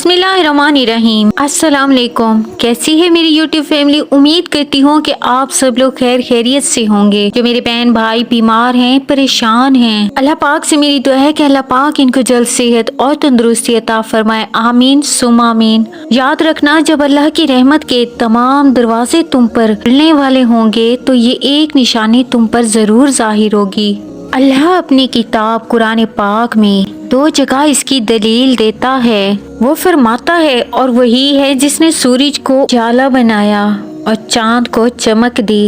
बिस्मिल्लाहिर्रहमानिर्रहीम। अस्सलाम वालेकुम। कैसी है मेरी यूट्यूब फैमिली? उम्मीद करती हूँ कि आप सब लोग खैर खैरियत से होंगे। जो मेरे बहन भाई बीमार हैं, परेशान हैं, अल्लाह पाक से मेरी दुआ है कि अल्लाह पाक इनको जल्द सेहत और तंदुरुस्ती अता फरमाए। आमीन सुम आमीन। याद रखना, जब अल्लाह की रहमत के तमाम दरवाजे तुम पर खुलने वाले होंगे तो ये एक निशानी तुम पर जरूर जाहिर होगी। अल्लाह अपनी किताब कुरान पाक में 2 जगह इसकी दलील देता है। वो फरमाता है, और वही है जिसने सूरज को जाला बनाया और चांद को चमक दी,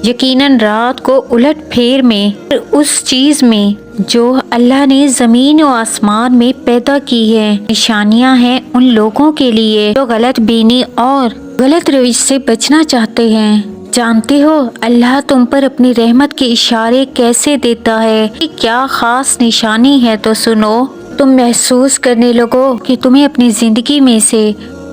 यकीनन रात को उलट फेर में उस चीज में जो अल्लाह ने जमीन और आसमान में पैदा की है निशानियां हैं उन लोगों के लिए जो गलत बीनी और गलत रविश से बचना चाहते हैं। जानते हो अल्लाह तुम पर अपनी रहमत के इशारे कैसे देता है कि क्या खास निशानी है तो सुनो। तुम महसूस करने लगो कि तुम्हें अपनी जिंदगी में से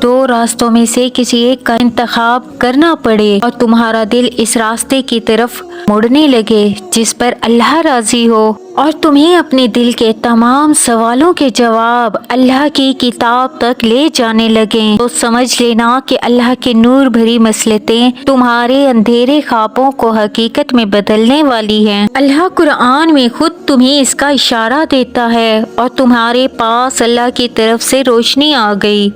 2 रास्तों में से किसी एक का इंतखाब करना पड़े और तुम्हारा दिल इस रास्ते की तरफ मुड़ने लगे जिस पर अल्लाह राजी हो, और तुम्हें अपने दिल के तमाम सवालों के जवाब अल्लाह की किताब तक ले जाने लगे, तो समझ लेना कि अल्लाह के नूर भरी मसलतें तुम्हारे अंधेरे ख्वाबों को हकीकत में बदलने वाली हैं। अल्लाह कुरान में खुद तुम्हें इसका इशारा देता है और तुम्हारे पास अल्लाह की तरफ से रोशनी आ गई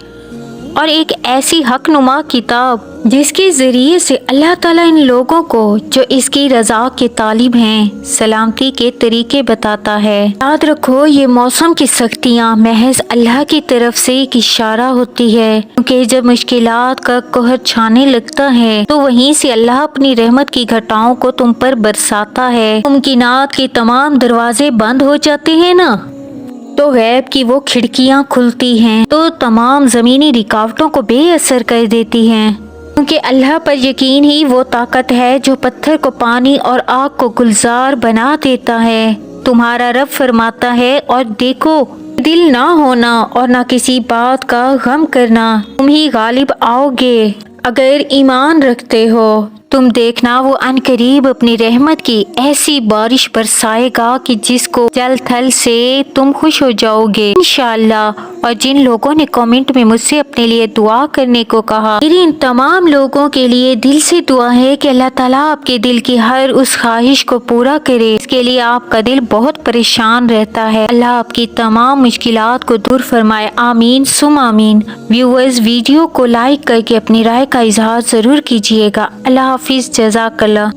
और एक ऐसी हकनुमा किताब जिसके जरिए से अल्लाह ताला इन लोगों को जो इसकी रजा के तालिब हैं सलामती के तरीके बताता है। याद रखो, ये मौसम की सख्तियाँ महज अल्लाह की तरफ से एक इशारा होती है, क्योंकि जब मुश्किलात का कहर छाने लगता है तो वहीं से अल्लाह अपनी रहमत की घटाओं को तुम पर बरसाता है। मुमकिनात के तमाम दरवाजे बंद हो जाते हैं ना, तो गैब की वो खिड़कियां खुलती हैं तो तमाम ज़मीनी रुकावटों को बेअसर कर देती हैं, क्योंकि अल्लाह पर यकीन ही वो ताकत है जो पत्थर को पानी और आग को गुलजार बना देता है। तुम्हारा रब फरमाता है, और देखो दिल ना होना और ना किसी बात का गम करना, तुम ही गालिब आओगे अगर ईमान रखते हो। तुम देखना वो अनकरीब अपनी रहमत की ऐसी बारिश बरसाएगा कि जिसको जल थल से तुम खुश हो जाओगे इंशाअल्लाह। और जिन लोगों ने कमेंट में मुझसे अपने लिए दुआ करने को कहा, मेरी इन तमाम लोगों के लिए दिल से दुआ है कि अल्लाह ताला आपके दिल की हर उस ख्वाहिश को पूरा करे। इसके लिए आपका दिल बहुत परेशान रहता है। अल्लाह आपकी तमाम मुश्किलात को दूर फरमाए। आमीन सुम आमीन। व्यूअर्स, वीडियो को लाइक करके अपनी राय का इजहार जरूर कीजिएगा। अल्लाह हाफिज, जज़ाकल्लाह।